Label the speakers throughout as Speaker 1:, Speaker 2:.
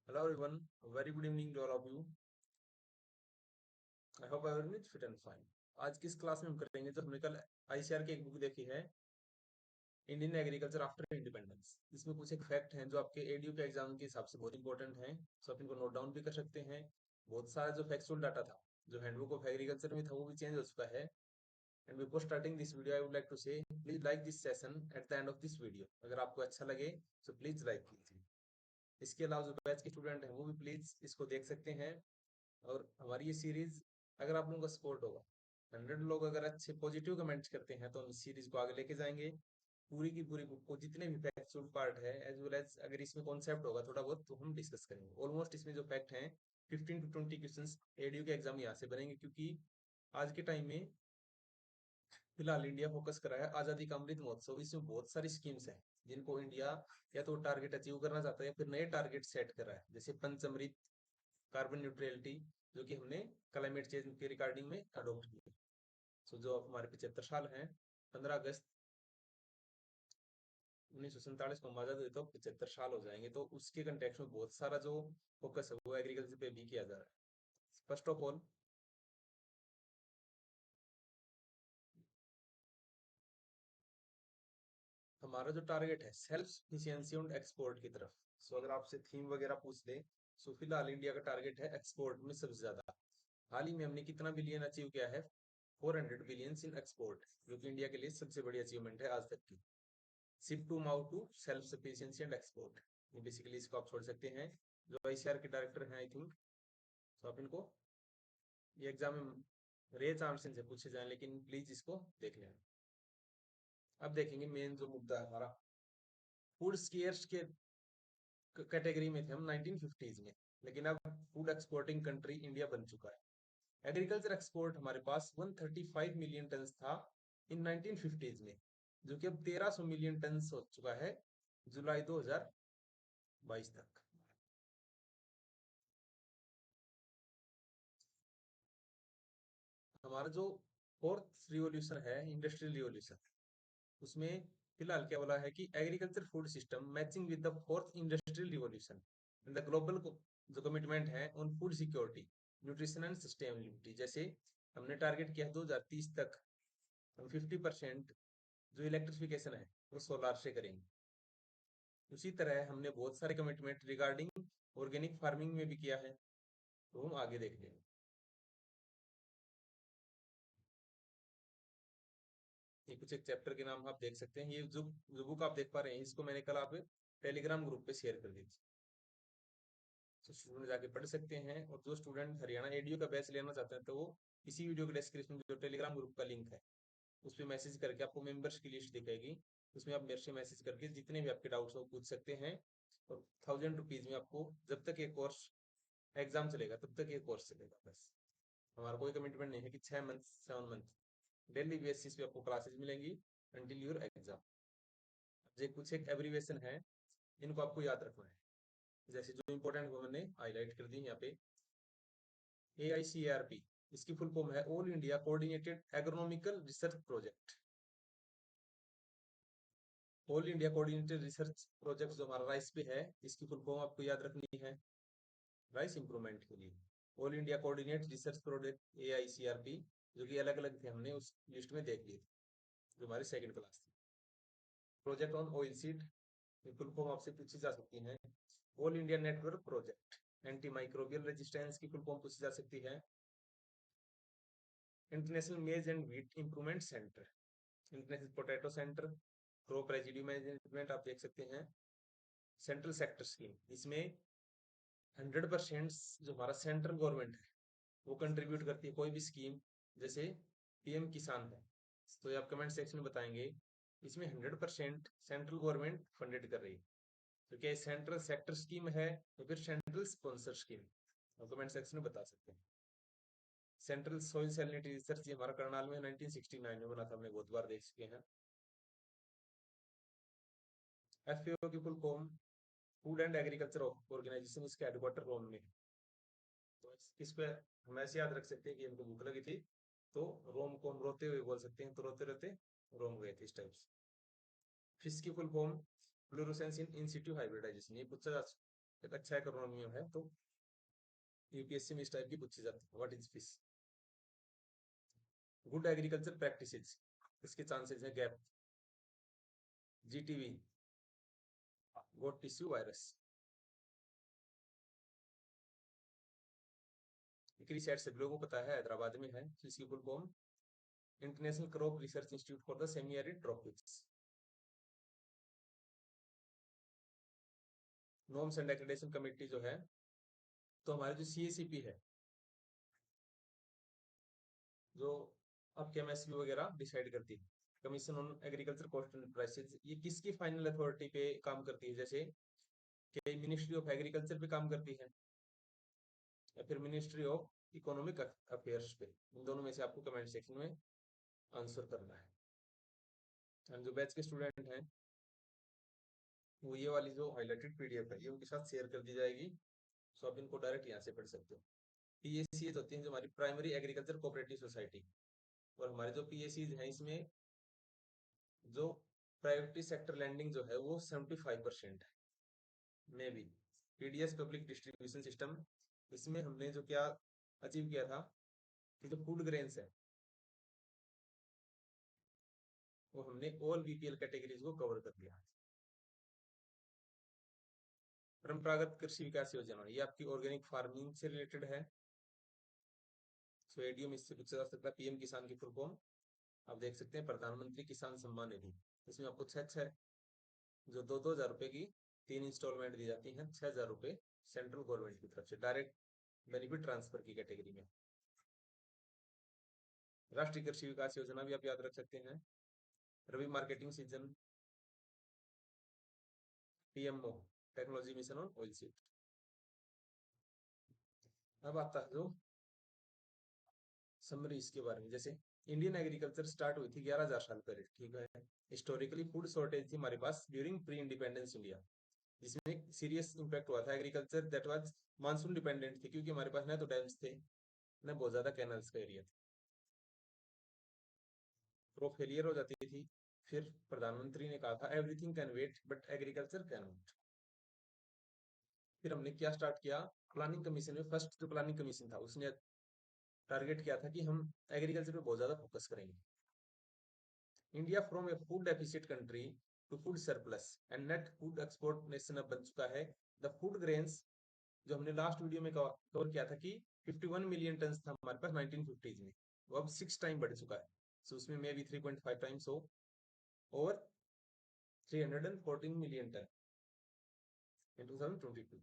Speaker 1: Hello everyone, very good evening to all of you. I hope everyone is fit and fine. आज की इस class में हम करेंगे जो हमने कल आईसीआर की एक बुक देखी है, इंडियन एग्रीकल्चर आफ्टर इंडिपेंडेंस। इसमें कुछ एक फैक्ट हैं जो आपके एडीयू के एग्जाम के हिसाब से बहुत इंपॉर्टेंट हैं, सो आप इनको नोट डाउन भी कर सकते हैं। बहुत सारा जो फैक्चुअल डाटा था, जो हैंडबुक ऑफ एग्रीकल्चर में था, वो भी चेंज हो चुका है। And before starting this video I would like to say please like this session at the end of this video. अगर आपको अच्छा लगे तो प्लीज लाइक कीजिए। इसके अलावा जो बैच के स्टूडेंट हैं वो भी प्लीज इसको देख सकते हैं। और हमारी ये सीरीज, अगर आप लोगों का सपोर्ट होगा, 100 लोग अगर अच्छे पॉजिटिव कमेंट्स करते हैं तो हम इस सीरीज को आगे लेके जाएंगे। पूरी की पूरी बुक को जितने भी फैक्चुअल पार्ट है एज वेल एज अगर इसमें कॉन्सेप्ट होगा थोड़ा बहुत तो हम डिस्कस करेंगे। ऑलमोस्ट इसमें जो फैक्ट हैं 15 to 20 क्वेश्चंस एडीयू के एग्जाम यहाँ से बनेंगे, क्योंकि आज के टाइम में फिलहाल इंडिया फोकस कर रहा है आजादी का अमृत महोत्सव। इसमें बहुत सारी स्कीम्स हैं जिनको इंडिया या तो टारगेट अचीव करना चाहता है या फिर नए टारगेट सेट कर रहा है, जैसे पंचअमृत, कार्बन न्यूट्रलिटी, जो कि हमने क्लाइमेट चेंज के रिगार्डिंग में अडोप्ट किया। सो जो हमारे 75 साल हैं, 15 अगस्त 1947 को हम आजाद हुए तो 75 साल हो जाएंगे, तो उसके कंटेक्स्ट में बहुत सारा जो फोकस है वो एग्रीकल्चर पे भी किया जा रहा है। फर्स्ट ऑफ ऑल, हमारा जो टारगेट है सेल्फ सफिशिएंसी और एक्सपोर्ट की तरफ। सो अगर आपसे थीम वगैरह पूछ ले, सो फिलहाल इंडिया का टारगेट है एक्सपोर्ट में सबसे ज्यादा। हाल ही में हमने कितना बिलियन अचीव किया है? 400 बिलियन इन एक्सपोर्ट, जो कि इंडिया के लिए सबसे बड़ी अचीवमेंट है आज तक की। शिफ्ट टू माउ to self sufficiency and export, ये बेसिकली इसको आप छोड़ सकते हैं। जो आईसीआर के डायरेक्टर हैं आई थिंक, तो आप इनको, ये एग्जाम में रे चांसेस से पूछे जाए, लेकिन प्लीज इसको देख लें। अब देखेंगे मेन जो मुद्दा है हमारा, फूड स्केयर्स के कैटेगरी में थे हम 1950s में, लेकिन अब फूड एक्सपोर्टिंग कंट्री इंडिया बन चुका है। एग्रीकल्चर एक्सपोर्ट हमारे पास 135 मिलियन टन था इन 1950s में, जो कि अब 1300 मिलियन टन हो चुका है जुलाई 2022 तक। हमारा जो फोर्थ रिवॉल्यूशन है, इंडस्ट्रियल रिवॉल्यूशन, उसमें फिलहाल क्या बोला है कि agriculture food system matching with the fourth industrial revolution and the global जो कमिटमेंट है on food security, nutrition and sustainability. जैसे हमने टारगेट किया 2030 तक हम 50% जो इलेक्ट्रिफिकेशन है वो सोलार से करेंगे। उसी तरह हमने बहुत सारे कमिटमेंट रिगार्डिंग ऑर्गेनिक फार्मिंग में भी किया है, तो हम आगे देख लेंगे। ये कुछ एक चैप्टर के नाम आप देख सकते हैं। ये जो बुक आप देख पा रहे हैं इसको मैंने कल आप टेलीग्राम ग्रुप पे शेयर कर दी थी, तो स्टूडेंट जाके पढ़ सकते हैं। और जो स्टूडेंट हरियाणा एडीयू का बैच लेना चाहते हैं तो वो इसी वीडियो के डिस्क्रिप्शन में जो टेलीग्राम ग्रुप का लिंक है उस पर मैसेज करके आपको मेंबर्स की लिस्ट दिखेगी, उसमें आप मेरे से मैसेज करके जितने भी आपके डाउट्स हो पूछ सकते हैं। और 1000 रुपीज में आपको, जब तक ये कोर्स एग्जाम चलेगा तब तक ये कोर्स चलेगा बस। हमारा कोई कमिटमेंट नहीं है कि 6 मंथ 7 मंथ, डेली बेसिस पे आपको क्लासेस मिलेंगी अंटिल योर एग्जाम। ये कुछ एक एब्रीवेशन है, इनको आपको याद रखना है। जैसे जो इंपॉर्टेंट वो मैंने हाईलाइट कर दी यहाँ पे। AICRP, इसकी फुल फॉर्म है all India coordinated agronomical research project. All India coordinated research project जो हमारा राइस पे है, इसकी फुल फॉर्म आपको याद रखनी है राइस इंप्रूवमेंट के लिए। All India coordinate research project AICRP, जो कि अलग अलग थे, हमने उस लिस्ट में देख लिए थे जो हमारी सेकंड क्लास थी। Project on oil seed, full form आपसे पूछी जा सकती है। All India network project, anti microbial resistance की फुल फॉर्म पूछी जा सकती है। इंटरनेशनल मेज and wheat improvement centre, international potato centre, crop residue management आप देख सकते हैं। सेंट्रल सेक्टर स्कीम, इसमें 100% जो हमारा सेंट्रल गवर्नमेंट है वो कंट्रीब्यूट करती है कोई भी स्कीम, जैसे PM किसान है, तो ये आप कमेंट सेक्शन में बताएंगे इसमें 100% सेंट्रल गवर्नमेंट फंडेड कर रही है, तो क्या सेंट्रल सेक्टर स्कीम है या फिर सेंट्रल स्पॉन्सर स्कीम, आप कमेंट सेक्शन में बता सकते हैं। सेंट्रल सोइल सैलिनिटी रिसर्च, ये हमारा करनाल में 1969 में बना था, हमने बहुत बार देख चुके हैं। FAO की full form food and agriculture organisation, इसके हेडक्वार्टर रोम में है। तो इस पे हम ऐसे याद रख सकते हैं कि हमको भूख लगी थी तो रोम को हम रोते हुए बोल सकते हैं, तो रोते रोते रोम गए थे, इस टाइप से। फिश की फुल फॉर्म फ्लोरोसेंस इन सिटू हाइब्रिडाइजेशन, ये पूछा जा एक अच्छा एक्रोनियम है, तो यूपीएससी में इस टाइप की पूछी जाती है। What is fish? Good agriculture practices, इसके चांसेस है गैप। जीटीवी, गोट टिश्यू वायरस। क्रिसैट से लोगों को पता है, हैदराबाद में है, तो इसकी full form international crop research institute for the semi arid tropics. Norms and accreditation committee जो है, तो हमारे जो सीएसीपी है, जो आपके एमएसपी वगैरह डिसाइड करती है, commission on agriculture cost and prices, ये किसकी फाइनल अथॉरिटी पे काम करती है? जैसे कि मिनिस्ट्री ऑफ एग्रीकल्चर पे काम करती है, या फिर मिनिस्ट्री ऑफ इकोनॉमिक अफेयर्स पे। इन दोनों में से आपको कमेंट सेक्शन में आंसर करना है। एंड जो बैच के स्टूडेंट हैं, वो ये वाली जो हाईलाइटेड पीडीएफ है, ये उनके साथ शेयर कर दी जाएगी, सो आप इनको डायरेक्ट यहाँ से पढ़ सकते हो। पीएसीएस होती है जो हमारी प्राइमरी एग्रीकल्चर कोऑपरेटिव सोसाइटी, और हमारे जो पीएसीज हैं, इसमें जो प्राइवेट सेक्टर लैंडिंग जो है वो 75% है। May be PDS public distribution system, इसमें हमने जो क्या अचीव किया था कि जो फूड ग्रेन्स है, वो हमने ऑल बीपीएल कैटेगरीज को कवर कर दिया। परंपरागत कृषि विकास योजना, ये आपकी ऑर्गेनिक फार्मिंग से रिलेटेड है। सो एडीएम इससे पूछा जा सकता है। पीएम किसान की फुल फॉर्म आप देख सकते हैं, प्रधानमंत्री किसान सम्मान निधि। इसमें आपको छह जो 2-2 हज़ार रुपए की 3 इंस्टॉलमेंट दी जाती हैं, 6 हज़ार रुपए सेंट्रल गवर्नमेंट की तरफ से डायरेक्ट बेनिफिट ट्रांसफर की कैटेगरी में। राष्ट्रीय कृषि विकास योजना भी आप याद रख सकते हैं। Rabi marketing season, PMO technology mission on oil seed. अब आता है जो समरी इसके बारे में। जैसे इंडियन एग्रीकल्चर स्टार्ट हुई थी 11,000 साल पहले, ठीक है। हिस्टोरिकली फूड शॉर्टेज थी हमारे पास ड्यूरिंग प्री इंडिपेंडेंस इंडिया, जिसमें एक सीरियस इंपैक्ट हुआ था agriculture that was monsoon dependent थी, क्योंकि हमारे पास ना तो डैम्स थे, ना बहुत ज्यादा कैनल्स का एरिया था। क्रॉप फेलियर हो जाती थी। फिर प्रधानमंत्री ने कहा था everything can wait but agriculture can not. फिर हमने क्या स्टार्ट किया, प्लानिंग कमीशन में फर्स्ट जो प्लानिंग कमीशन था, उसने टारगेट किया था कि हम एग्रीकल्चर पे बहुत ज्यादा फोकस करेंगे। India from a food deficit country to food surplus and net food export nation अब बन चुका है। द फूड ग्रेन्स जो हमने लास्ट वीडियो में कवर किया था कि 51 मिलियन टन था हमारे पास 1950s में, वो अब 6 टाइम बढ़ चुका है। सो उसमें मे बी 3.5 टाइम्स हो, और 314 million ton in 2022,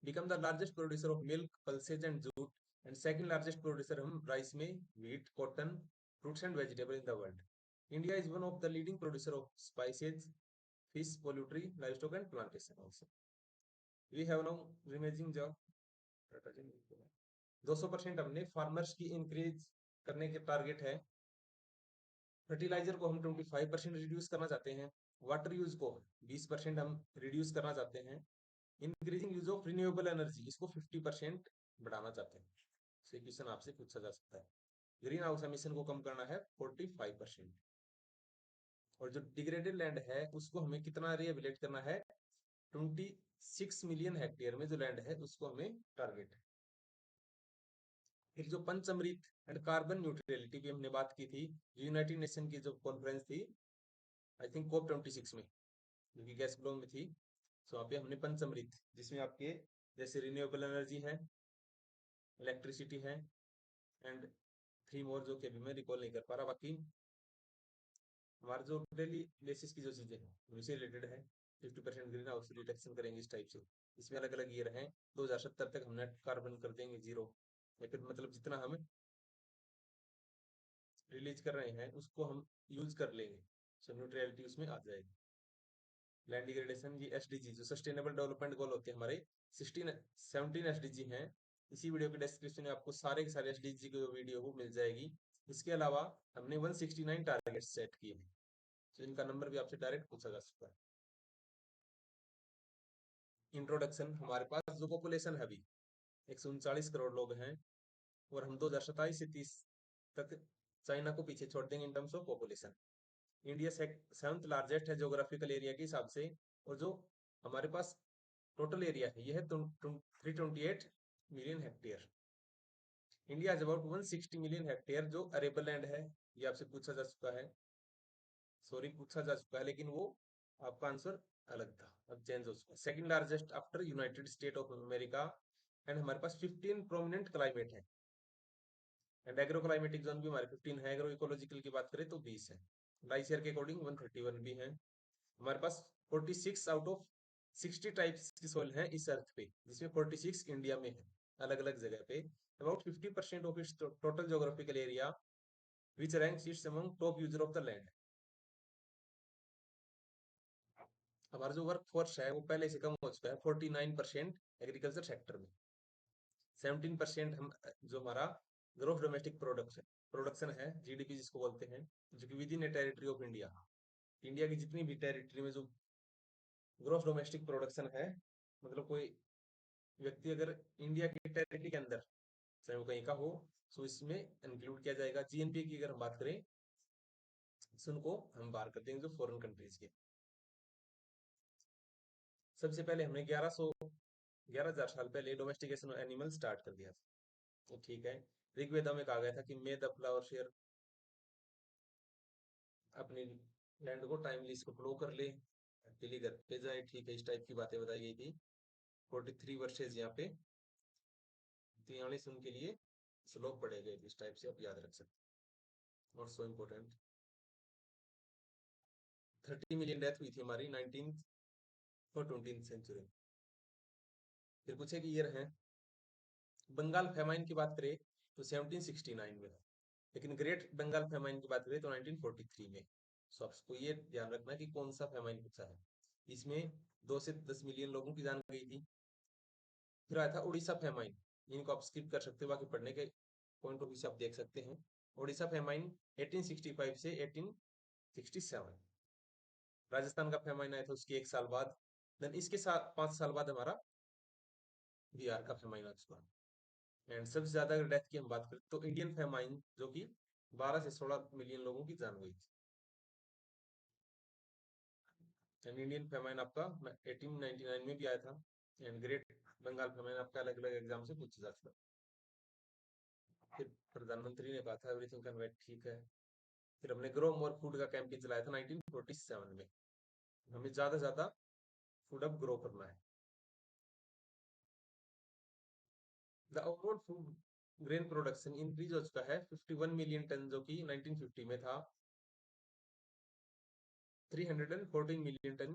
Speaker 1: become the largest producer of milk, pulses and jute, and second largest producer हम राइस में, wheat, cotton, fruits and vegetable in the world. India is one of the leading producer of spices, fish, poultry, livestock and plantation also. We have now remaining job 200% हमने farmers की increase करने के target है। Fertiliser को हम 25% reduce करना चाहते हैं। वाटर यूज को 20% हम रिड्यूस करना चाहते हैं। Increasing use of renewable energy, इसको 50% बढ़ाना चाहते हैं। तो क्वेश्चन आपसे पूछा जा सकता है। ग्रीन हाउस एमिशन को कम करना है 45%। और जो डिग्रेडेड लैंड है उसको हमें कितना रिहेबिलिट करना है, 26 मिलियन हेक्टेयर में जो लैंड है उसको हमें टारगेट है। फिर जो पंचमृत एंड कार्बन न्यूट्रलिटी की हमने बात की थी, यूनाइटेड नेशन की जो कॉन्फ्रेंस थी, आई थिंक COP26 में, जो कि ग्लासगो में थी। सो वहाँ पे हमने पंचमृत, जिसमें आपके जैसे रिन्यूएबल एनर्जी है, इलेक्ट्रिसिटी है, एंड 3 मोर जो कि अभी मैं रिकॉल नहीं कर पा रहा। बाकी हमारे जो डेली बेसिस की जो चीजें हैं उनसे रिलेटेड है। 50% ग्रीन हाउस रिडक्शन करेंगे इस टाइप से। इसमें अलग अलग ईयर हैं। 2070 तक हम नेट कार्बन कर देंगे 0, या फिर मतलब जितना हम रिलीज कर रहे हैं उसको हम यूज कर लेंगे, सो न्यूट्रलिटी उसमें आ जाएगी। लैंड डिग्रेडेशन, ये एसडीजी जो सस्टेनेबल डेवलपमेंट गोल होते हैं हमारे, 17 एसडीजी हैं। इसी वीडियो के डिस्क्रिप्शन में आपको सारे के सारे एसडीजी की वीडियो वो मिल जाएगी। इसके अलावा हमने 169 टारगेट सेट किए हैं, तो इनका नंबर भी आपसे डायरेक्ट पूछा जा सकता है। इंट्रोडक्शन, हमारे पास जो पॉपुलेशन है अभी 139 करोड़ लोग हैं, और हम 2027 से 30 तक चाइना को पीछे छोड़ देंगे in terms of population. India 7th largest है ज्योग्राफिकल एरिया के हिसाब से, और जो हमारे पास टोटल एरिया है, यह है 328 million hectare. India is about 160 million hectare जो अरेबल लैंड है। ये आपसे पूछा जा चुका है, सॉरी पूछा जा चुका है, लेकिन वो आपका आंसर अलग था, अब चेंज हो चुका है। Second largest after United state of America. And हमारे पास 15 प्रोमिनेंट क्लाइमेट है। एंड एग्रो क्लाइमेटिक जोन भी हमारे 15 है। एग्रो इकोलॉजिकल की बात करें तो 20 है। लाइसियर के अकॉर्डिंग 131 भी है। हमारे पास 46 आउट ऑफ 60 टाइप्स की सोइल है इस अर्थ पे, जिसमें 46 इंडिया में है, अलग अलग जगह पे। About 50% of its total geographical area which ranks it's among top user of the land. हमारा जो वर्क फोर्स है वो पहले से कम हो चुका है 49% एग्रीकल्चर सेक्टर में। 17% हम जो हमारा ग्रोथ डोमेस्टिक प्रोडक्शन है, जीडीपी जिसको बोलते हैं, जो कि with in A territory of India, India की जितनी भी टेरिटरी में जो ग्रोथ डोमेस्टिक प्रोडक्शन है, मतलब कोई व्यक्ति अगर इंडिया की टेरिटरी के अंदर चाहे वो कहीं का हो, तो इसमें इंक्लूड किया जाएगा। जीएनपी की अगर हम बात करें तो उनको हम बाहर कर देंगे जो फॉरेन कंट्रीज के। सबसे पहले हमने 11,000 साल पहले डोमेस्टिकेशन एनिमल स्टार्ट कर दिया था, तो ठीक है। ऋग्वेदा में कहा गया था कि मे द फ्लावर शेयर, अपनी लैंड को टाइमली इसको फ्लो कर ले, एक्चुअली घर पे जाए, ठीक है, इस टाइप की बातें बताई गई थी। 43 वर्सेज यहाँ पे 43 उनके लिए श्लोक पढ़े गए थे, इस टाइप से आप याद रख सकते हैं। और सो इम्पोर्टेंट 30 मिलियन डेथ हुई थी हमारी 19th और 20th सेंचुरी। फिर पूछे कि ईयर है, बंगाल फेमाइन की बात करें तो 1769 में, लेकिन ग्रेट बंगाल फेमाइन की बात करें तो 1943 में। सो आपको ये ध्यान रखना कि कौन सा फेमाइन पूछा है। इसमें 2 से 10 मिलियन लोगों की जान गई थी। फिर आया था उड़ीसा फेमाइन, इनको आप स्किप कर सकते हो, बाकी पढ़ने के पॉइंट ऑफ व्यू से आप देख सकते हैं। उड़ीसा फेमाइन 1865 से 1867। राजस्थान का फेमाइन आया था उसके 1 साल बाद। देन इसके साथ 5 साल बाद हमारा बिहार का फेमाइन आ चुका। एंड सबसे ज्यादा अगर डेथ की हम बात करें तो इंडियन फेमाइन, जो कि 12 से 16 मिलियन लोगों की जान गई थी। एंड इंडियन फेमाइन आपका 1899 में भी आया था। एंड ग्रेट बंगाल फेमाइन आपका अलग अलग एग्जाम से पूछा जा चुका। फिर प्रधानमंत्री ने कहा था एवरीथिंग कैन वेट, ठीक है। फिर हमने ग्रो मोर फूड का कैंपेन चलाया था 1947 में। हमें ज्यादा से ज्यादा फूड अब ग्रो करना है। The overall food grain production increase हो चुका है 51 मिलियन टन, जो कि 1950 में था 314 मिलियन टन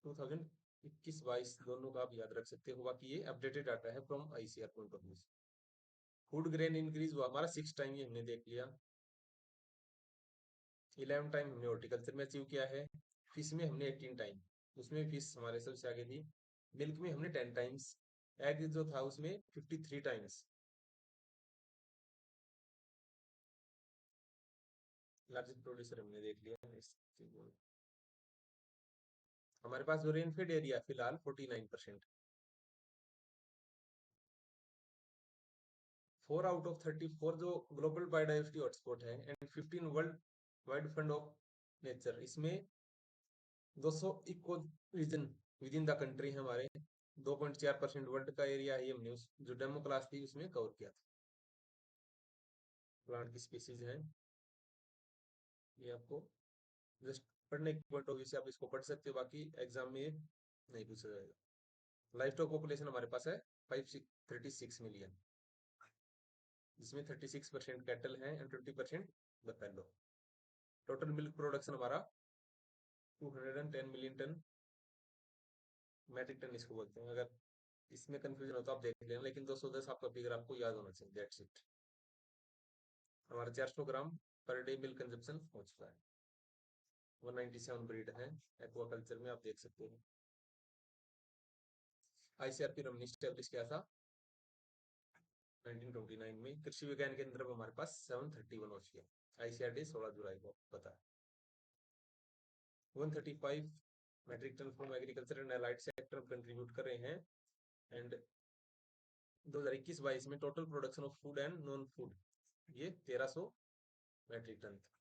Speaker 1: 2021-22 दोनों का आप याद रख सकते हो। बाकी ये अपडेटेड डाटा है from ICR point of view. Food grain increase हुआ हमारा 6 टाइम, ये हमने देख लिया। 11 टाइम हमने हॉर्टिकल्चर में अचीव किया है। फिश में हमने 18 टाइम, उसमें फिश हमारे सबसे आगे थी। मिल्क में हमने 10 टाइम्स। एग जो था उसमें 53 टाइम्स। लार्जेस्ट प्रोड्यूसर हमने देख लिया हमारे पास जो रेनफेड एरिया फिलहाल 49%। 4 आउट ऑफ 34 जो ग्लोबल बायोडाइवर्सिटी हॉटस्पॉट है and 15 world wide fund of nature, इसमें 200 eco region within the country है हमारे। 2.4% वर्ल्ड का एरिया है, हमने उस जो डेमो क्लास थी उसमें कवर किया था। प्लांट की स्पीसीज है, ये आपको जस्ट पढ़ने के पॉइंट ऑफ व्यू से आप इसको पढ़ सकते हो, बाकी एग्जाम में ये नहीं पूछा जाएगा। लाइफ स्टॉक पॉपुलेशन हमारे पास है 536 मिलियन, जिसमें 36% कैटल है and 20% buffalo. Total milk production हमारा 210 मिलियन टन, मैट्रिक टन इसको बोलते हैं। अगर इसमें कंफ्यूजन हो तो आप देख लेना, लेकिन 210 आपका फिगर आपको याद होना चाहिए, दैट्स इट। हमारा 400 ग्राम पर डे मिल्क कंजप्शन हो चुका है। 197 ब्रीड है एक्वाकल्चर में, आप देख सकते हो। आईसीआरपी हमने स्टेब्लिश किया था 1929 में। कृषि विज्ञान केंद्र में हमारे पास 731 हो चुके हैं। आईसीआरडी 16 जुलाई को पता है। 135 metric ton from agriculture and allied sector contribute कर रहे हैं। एंड 2021-22 में total production of food and non food ये 1300 मेट्रिक टन था।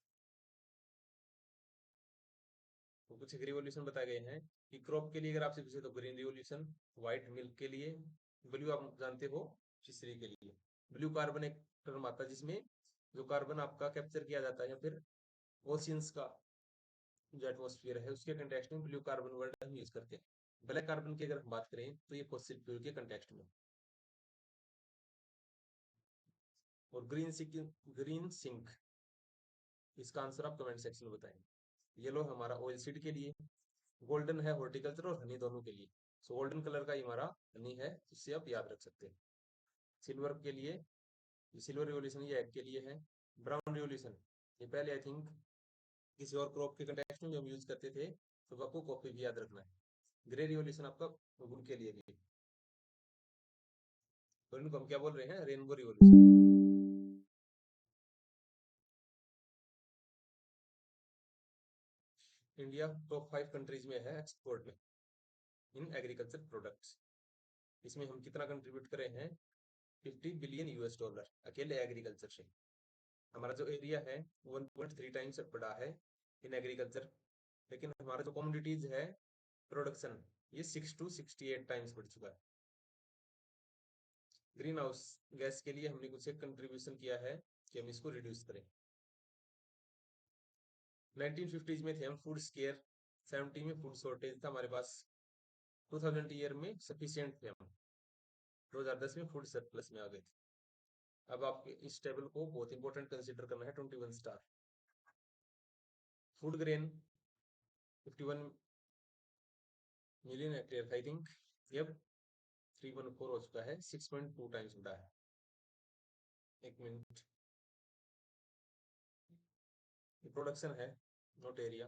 Speaker 1: वो कुछ एक रिवॉल्यूशन बताए गए हैं कि क्रॉप के लिए अगर आपसे पूछे तो ग्रीन रिवॉल्यूशन, व्हाइट मिल्क के लिए, ब्लू आप जानते हो फिशरी के लिए। ब्लू कार्बन एक टर्म आता है जिसमें जो कार्बन आपका कैप्चर किया जाता है या फिर ओशियंस का जो एटमोस्फियर है उसके कंटेक्स्ट में ब्लू कार्बन वर्ड हम यूज करते हैं। ब्लैक कार्बन की अगर हम बात करें तो ये फॉसिल फ्यूल के कंटेक्स्ट में। और ग्रीन सिंक, इसका आंसर आप कमेंट सेक्शन में बताएं। येलो हमारा ऑयल सीड के लिए, गोल्डन है हॉर्टिकल्चर और हनी दोनों के लिए। सो गोल्डन कलर का हमारा हनी है, इससे आप याद रख सकते हैं। सिल्वर के लिए, सिल्वर रिवोल्यूशन ये एग के लिए है। ब्राउन रिवोल्यूशन ये पहले आई थिंक किसी और क्रॉप के कंटेक्स्ट में हम यूज करते थे, तो आपको कॉफी भी याद रखना है। ग्रे रिवोल्यूशन आपका गुड़ के लिए भी। तो इनको हम क्या बोल रहे हैं, rainbow revolution. India top 5 countries में है एक्सपोर्ट में इन एग्रीकल्चर प्रोडक्ट्स। इसमें हम कितना कंट्रीब्यूट करे हैं, 50 बिलियन US डॉलर अकेले एग्रीकल्चर से। हमारा जो एरिया है 1.3 टाइम्स बड़ा है इन एग्रीकल्चर, लेकिन हमारा जो कमोडिटीज है प्रोडक्शन, ये 6 to 68 टाइम्स बढ़ चुका है। ग्रीन हाउस गैस के लिए हमने कुछ एक कंट्रीब्यूशन किया है कि हम इसको रिड्यूस करें। 1950s में थे हम फूड स्केयर, 70 में फूड शॉर्टेज था हमारे पास, 2000 ईयर में सफिशिएंट थे हम, 2010 में फूड सरप्लस में आ गए थे। अब आपके इस टेबल को बहुत इंपॉर्टेंट कंसीडर करना है, 21 star. Food grain 51 million hectare I think, ये 314 हो चुका है, 6.2 टाइम्स बढ़ा है। एक मिनट, प्रोडक्शन है नॉट एरिया,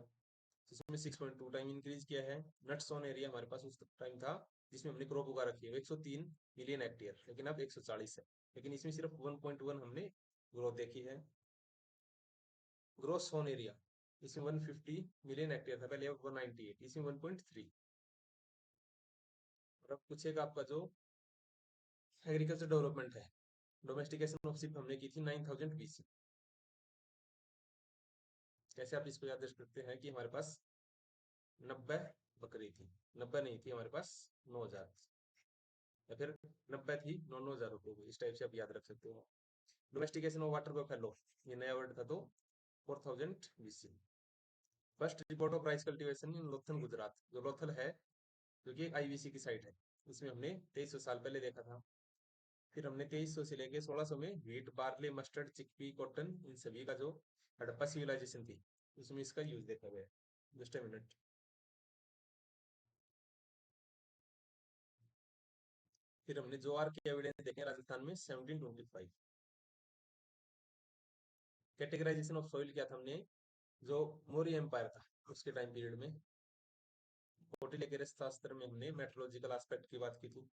Speaker 1: जिसमें 6.2 टाइम इंक्रीज किया है। नट्स ऑन एरिया हमारे पास उस टाइम था जिसमें हमने क्रॉप उगा रखी है 103 मिलियन हेक्टेयर, लेकिन अब 140 है। लेकिन इसमें सिर्फ 1.1 हमने ग्रोथ देखी है। ग्रोस ऑन एरिया इसमें 150 मिलियन हेक्टेयर था पहले, अब 198, इसमें 1.3। और अब पूछेगा आपका जो एग्रीकल्चर डेवलपमेंट है, डोमेस्टिकेशन ऑफ शिप हमने की थी 9000 BC। कैसे आप इसको याद करते हैं कि हमारे पास 90 बकरी थी, 90 नहीं थी हमारे पास, 9000, या फिर 90 थी 9,900 रुपये की, इस टाइप से आप याद रख सकते हो। डोमेस्टिकेशन ऑफ वाटर बफेलो ये नया वर्ड था, तो 4000 BC। First report of rice cultivation in Lothal Gujarat, जो लोथल है जो कि एक IBC की साइट है, इसमें हमने 2300 साल पहले देखा था। फिर हमने 2300 से लेके 1600 में wheat, barley, mustard, chickpea, cotton, इन सभी का जो हड़प्पा सिविलाइजेशन थी उसमें इसका यूज देखा गया। Just a minute. फिर हमने ज्वार के एविडेंस देखे राजस्थान में 1725। कैटेगराइजेशन ऑफ सॉइल क्या था, हमने जो मौर्य एम्पायर था उसके टाइम पीरियड में, कौटिल्य के शास्त्र में हमने मेट्रोलॉजिकल एस्पेक्ट की बात की थी।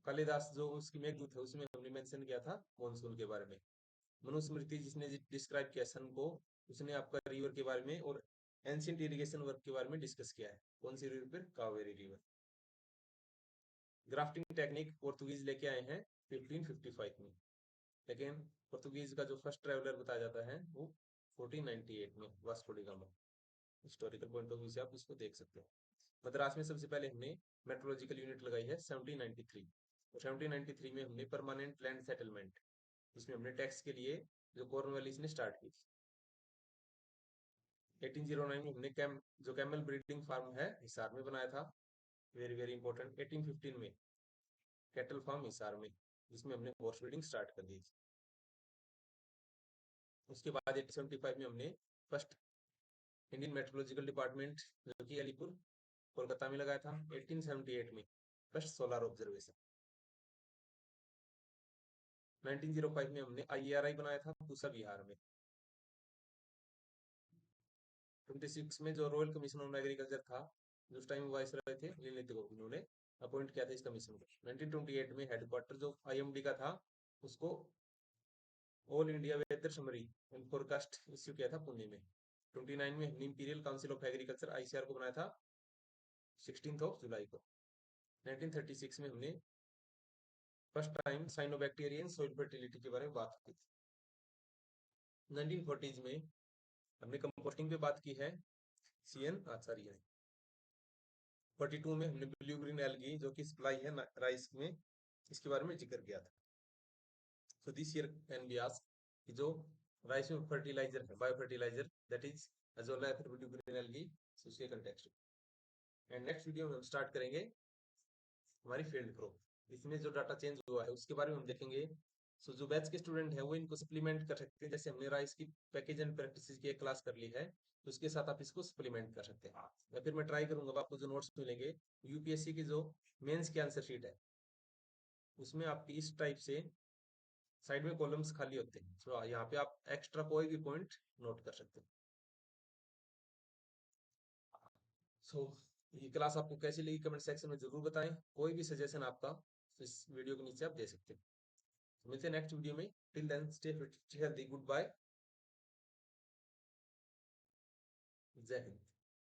Speaker 1: कालिदास जो उसकी मेघदूत है उसमें हमने मेंशन किया था मॉनसून के बारे में। मनुस्मृति जिसने डिस्क्राइब किया सन को, उसने आपका रिवर के बारे में और एंशियंट इरिगेशन वर्क के बारे में डिस्कस किया है। कौन सी रिवर पर, Kaveri river. Grafting technique Portuguese लेके आए हैं 1555 में, लेकिन पोर्तुगीज का जो फर्स्ट ट्रेवलर बताया जाता है वो 1498 में, Vasco D gamma. Historical point of view से आप इसको देख सकते हैं। मद्रास में सबसे पहले हमने मेट्रोलॉजिकल यूनिट लगाई है 1793, और 1793 में हमने परमानेंट लैंड सेटलमेंट, इसमें हमने टैक्स के लिए जो कॉर्नवालिस ने स्टार्ट की थी। 1809 में हमने जो कैमल ब्रीडिंग फार्म है हिसार में बनाया था, वेरी वेरी इंपॉर्टेंट। 1815 में कैटल फार्म हिसार में, जिसमें हमने हॉर्स ब्रीडिंग स्टार्ट कर दी थी। उसके बाद 1875 में हमने फर्स्ट इंडियन मेट्रोलॉजिकल डिपार्टमेंट जो कि अलीपुर कोलकाता में लगाया था। 1878 में फर्स्ट सोलर ऑब्जर्वेशन। 1905 में हमने IARI बनाया था पूसा बिहार में। 26 में जो रॉयल कमीशन ऑन एग्रीकल्चर था, उस टाइम वाइस रहे थे नीलनीति को, उन्होंने अपॉइंट किया था इस कमीशन को। 1928 में हेडक्वार्टर जो IMD का था उसको all India weather summary and forecast issue किया था पुणे में। 29 में हमने imperial council of agriculture ICR को बनाया था 16 जुलाई को। 1936 में हमने फर्स्ट टाइम साइनोबैक्टीरियन सॉइल फर्टिलिटी के बारे में बात की थी। 1940s में हमने कंपोस्टिंग पे बात की है, CN आचार्य। 42 में हमने ब्लू ग्रीन एल्गी जो कि सप्लाई है राइस में, इसके बारे में जिक्र किया था। So this year can be asked, जो राइस में फर्टिलाइजर है, bio fertiliser, that is azolla या फिर ब्लू ग्रीन एल्गी, सो उसके कंटेक्स्ट। एंड नेक्स्ट वीडियो में हम स्टार्ट करेंगे हमारी फील्ड ग्रोथ। इसमें जो डाटा चेंज हुआ है उसके बारे में हम देखेंगे। सो जो बैच के स्टूडेंट हैं वो इनको सप्लीमेंट कर सकते हैं, जैसे हमने राइस की पैकेज एंड प्रैक्टिस की एक क्लास कर ली है, तो उसके साथ आप इसको सप्लीमेंट कर सकते हैं। या फिर मैं ट्राई करूंगा, आपको जो नोट्स मिलेंगे यूपीएससी की जो मेंस की आंसर शीट है, उसमें आपकी इस टाइप से साइड में कॉलम्स खाली होते हैं, तो यहाँ पे आप एक्स्ट्रा कोई भी पॉइंट नोट कर सकते हैं। सो ये क्लास आपको कैसी लगी कमेंट सेक्शन में जरूर बताएं। कोई भी सजेशन आपका इस वीडियो के नीचे आप दे सकते हैं। मिलते हैं नेक्स्ट वीडियो में। Till then stay fit, healthy, good bye, जय हिंद।